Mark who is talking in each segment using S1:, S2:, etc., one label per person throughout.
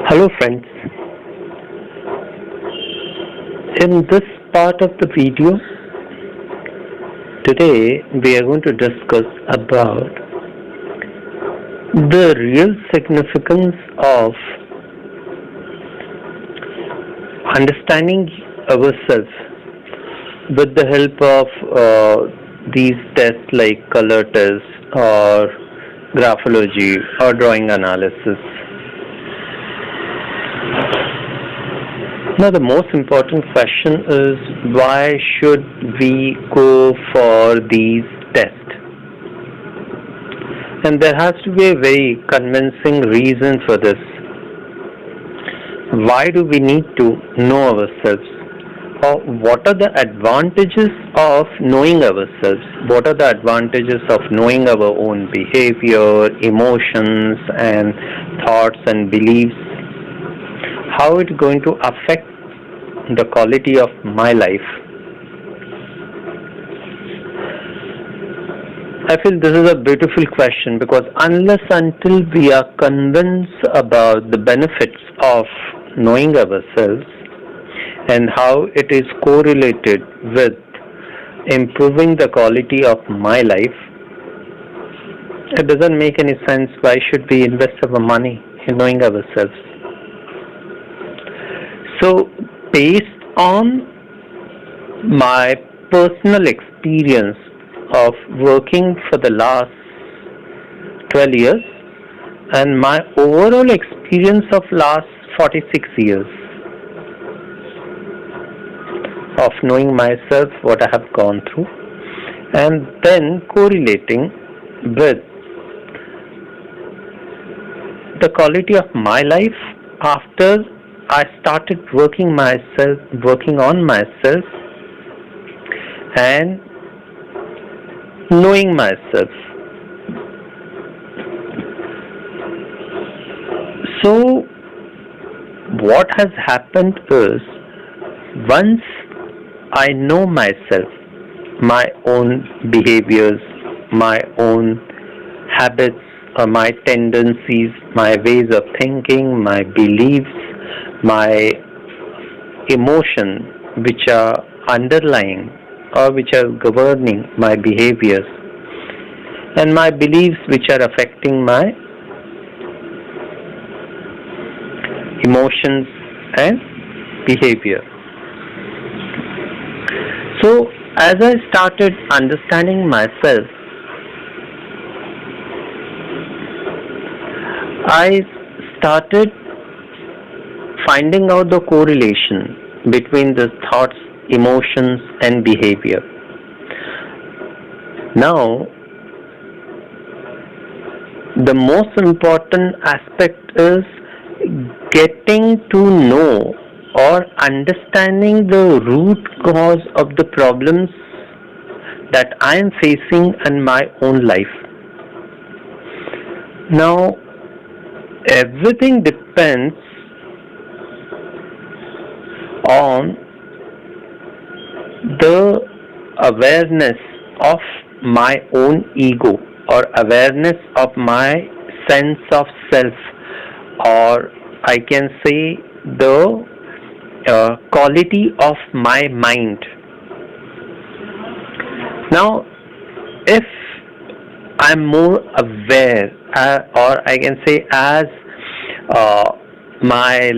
S1: Hello friends, in this part of the video, today we are going to discuss about the real significance of understanding ourselves with the help of these tests like color test or graphology or drawing analysis. Now, the most important question is why should we go for these tests? And there has to be a very convincing reason for this. Why do we need to know ourselves? Or what are the advantages of knowing ourselves? What are the advantages of knowing our own behavior, emotions, and thoughts and beliefs? How it's going to affect the quality of my life? I feel this is a beautiful question because unless until we are convinced about the benefits of knowing ourselves and how it is correlated with improving the quality of my life, it doesn't make any sense. Why should we invest our money in knowing ourselves? So, based on my personal experience of working for the last 12 years and my overall experience of last 46 years of knowing myself, what I have gone through, and then correlating with the quality of my life after I started working on myself and knowing myself. So what has happened is, once I know myself, my own behaviors, my own habits, my tendencies, my ways of thinking, my beliefs, my emotion which are underlying or which are governing my behaviors, and my beliefs which are affecting my emotions and behavior. So as I started understanding myself, I started finding out the correlation between the thoughts, emotions, and behavior. Now, the most important aspect is getting to know or understanding the root cause of the problems that I am facing in my own life. Now, everything depends on the awareness of my own ego or awareness of my sense of self, or I can say the quality of my mind. Now, if I'm more aware, or I can say as my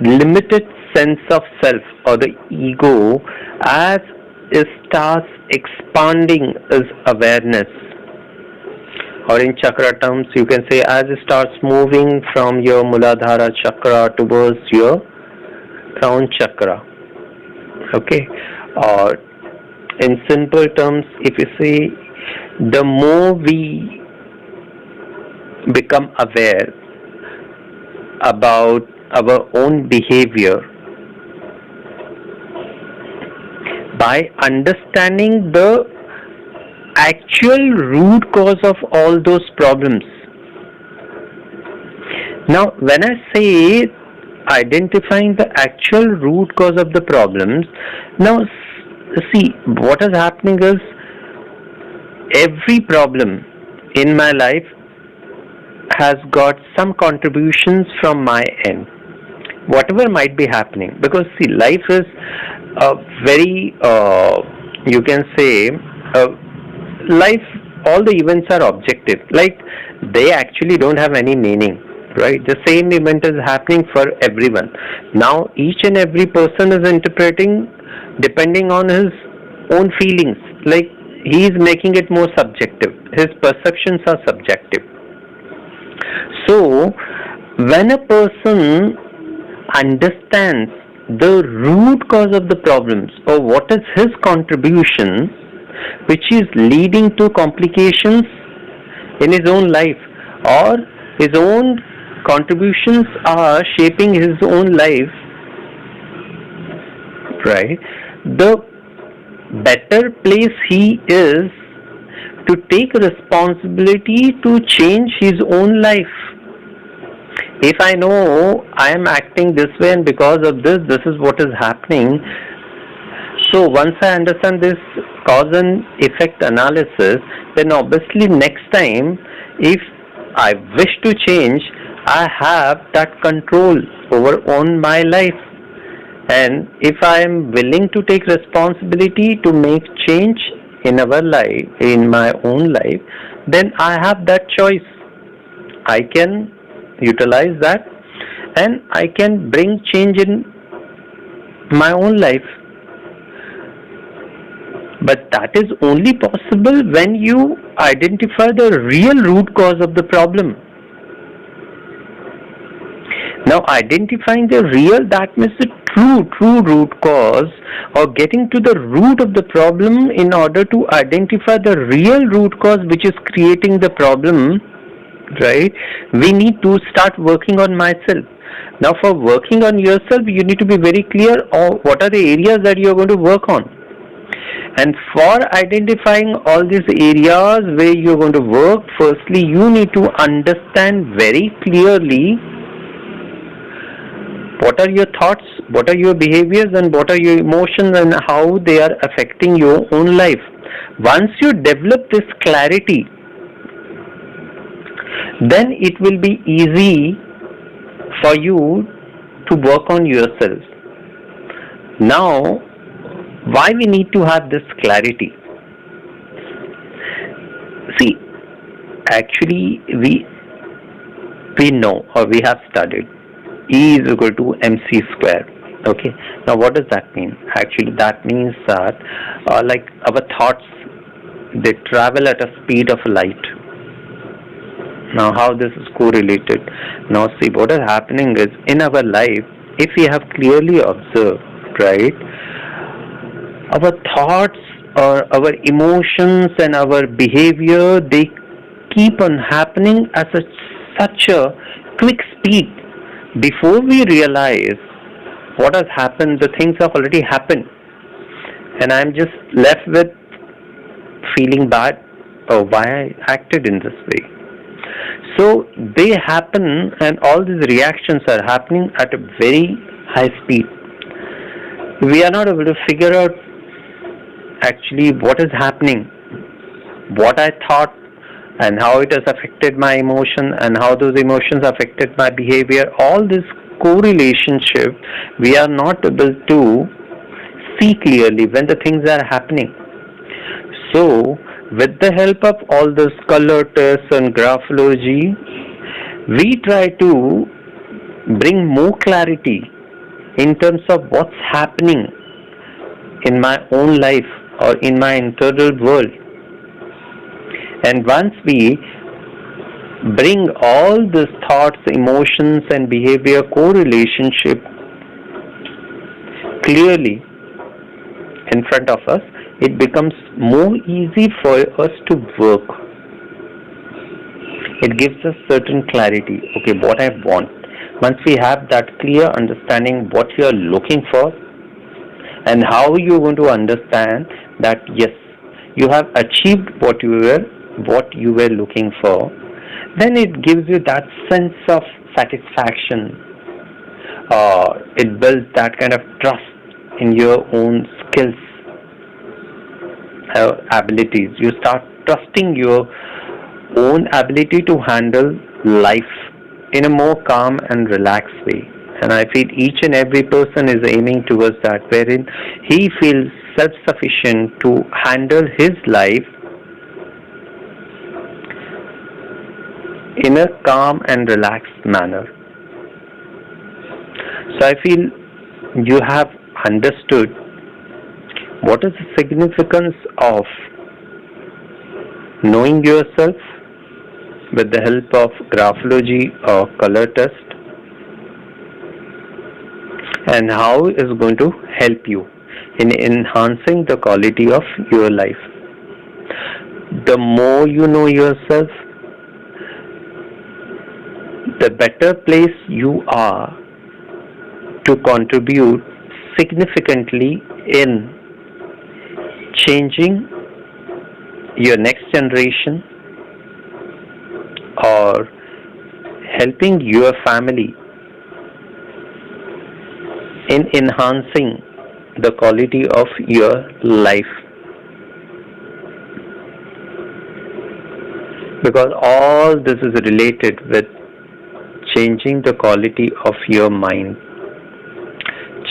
S1: limited sense of self or the ego, as it starts expanding its awareness, or in chakra terms you can say as it starts moving from your Muladhara chakra towards your crown chakra. Okay, or in simple terms, if you say, the more we become aware about our own behavior, by understanding the actual root cause of all those problems. Now, when I say identifying the actual root cause of the problems, now see, what is happening is, every problem in my life has got some contributions from my end, whatever might be happening. Because see, life is a very, you can say, life, all the events are objective. Like, they actually don't have any meaning, right? The same event is happening for everyone. Now, each and every person is interpreting depending on his own feelings. Like, he is making it more subjective. His perceptions are subjective. So, when a person understands the root cause of the problems, or what is his contribution which is leading to complications in his own life, or his own contributions are shaping his own life, right? The better place he is to take responsibility to change his own life. If I know I am acting this way and because of this is what is happening, so once I understand this cause and effect analysis, then obviously next time if I wish to change, I have that control over on my life. And if I am willing to take responsibility to make change in our life, in my own life, then I have that choice. I can utilize that and I can bring change in my own life. But that is only possible when you identify the real root cause of the problem. Now, identifying the real, that means the true root cause, or getting to the root of the problem in order to identify the real root cause which is creating the problem, right? We need to start working on myself. Now, for working on yourself, you need to be very clear on what are the areas that you are going to work on. And for identifying all these areas where you are going to work, firstly, you need to understand very clearly what are your thoughts, what are your behaviors, and what are your emotions, and how they are affecting your own life. Once you develop this clarity, then it will be easy for you to work on yourself. Now, why we need to have this clarity? See, actually we know, or we have studied, E is equal to mc square. Okay. Now, what does that mean? Actually, that means that like our thoughts, they travel at a speed of light. Now, how this is correlated? Now, see, what is happening is, in our life, if we have clearly observed, right, our thoughts or our emotions and our behavior, they keep on happening at such a quick speed. Before we realize what has happened, the things have already happened, and I'm just left with feeling bad, or why I acted in this way. So they happen, and all these reactions are happening at a very high speed. We are not able to figure out actually what is happening, what I thought, and how it has affected my emotion, and how those emotions affected my behavior. All this correlationship we are not able to see clearly when the things are happening. So, with the help of all this color tests and graphology, we try to bring more clarity in terms of what's happening in my own life or in my internal world. And once we bring all these thoughts, emotions, and behavior correlationship clearly in front of us, it becomes more easy for us to work. It gives us certain clarity. Okay, what I want. Once we have that clear understanding what you are looking for, and how you are going to understand that yes, you have achieved what you were looking for, then it gives you that sense of satisfaction. It builds that kind of trust in your own skills, abilities. You start trusting your own ability to handle life in a more calm and relaxed way. And I feel each and every person is aiming towards that, wherein he feels self-sufficient to handle his life in a calm and relaxed manner. So I feel you have understood what is the significance of knowing yourself with the help of graphology or color test, and how it is going to help you in enhancing the quality of your life. The more you know yourself, the better place you are to contribute significantly in changing your next generation or helping your family in enhancing the quality of your life. Because all this is related with changing the quality of your mind.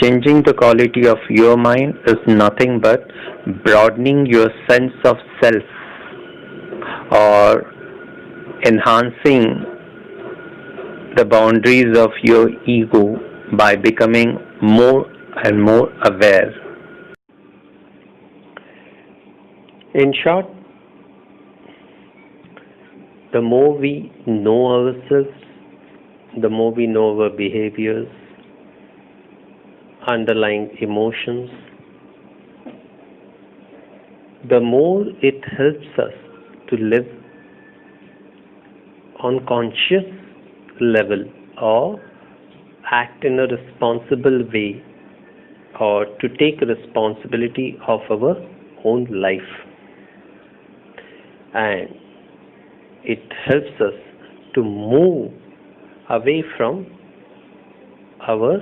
S1: Changing the quality of your mind is nothing but broadening your sense of self or enhancing the boundaries of your ego by becoming more and more aware. In short, the more we know ourselves, the more we know our behaviors, underlying emotions, the more it helps us to live on conscious level or act in a responsible way or to take responsibility of our own life. And it helps us to move away from our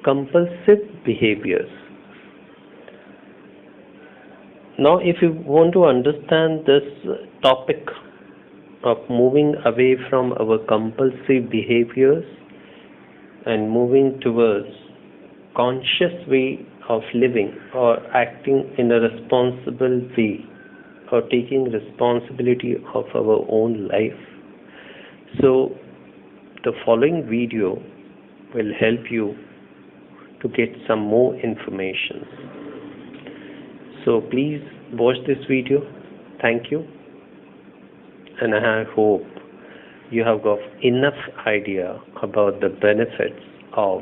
S1: compulsive behaviors. Now, if you want to understand this topic of moving away from our compulsive behaviors and moving towards conscious way of living or acting in a responsible way or taking responsibility of our own life, so the following video will help you to get some more information. So please watch this video. Thank you. And I hope you have got enough idea about the benefits of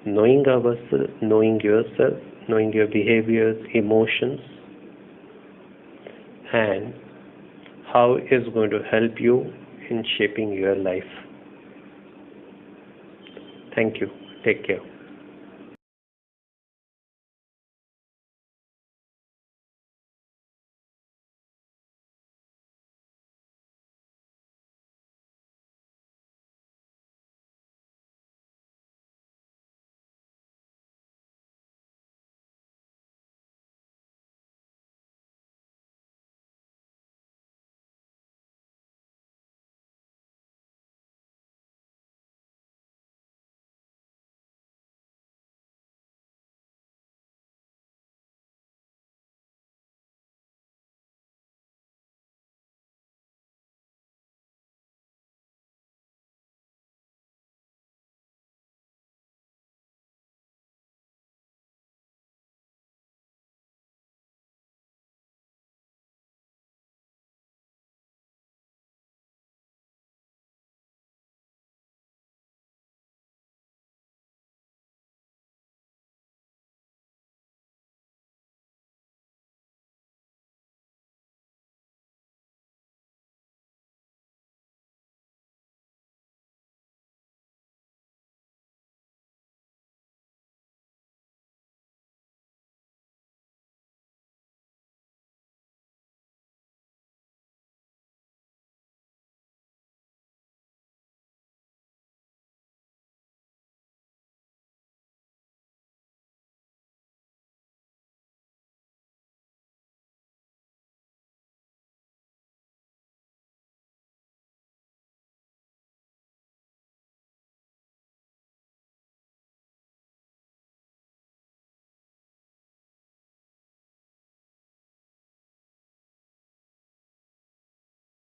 S1: knowing ourselves, knowing yourself, knowing your behaviors, emotions, and how it is going to help you in shaping your life. Thank you. Take care.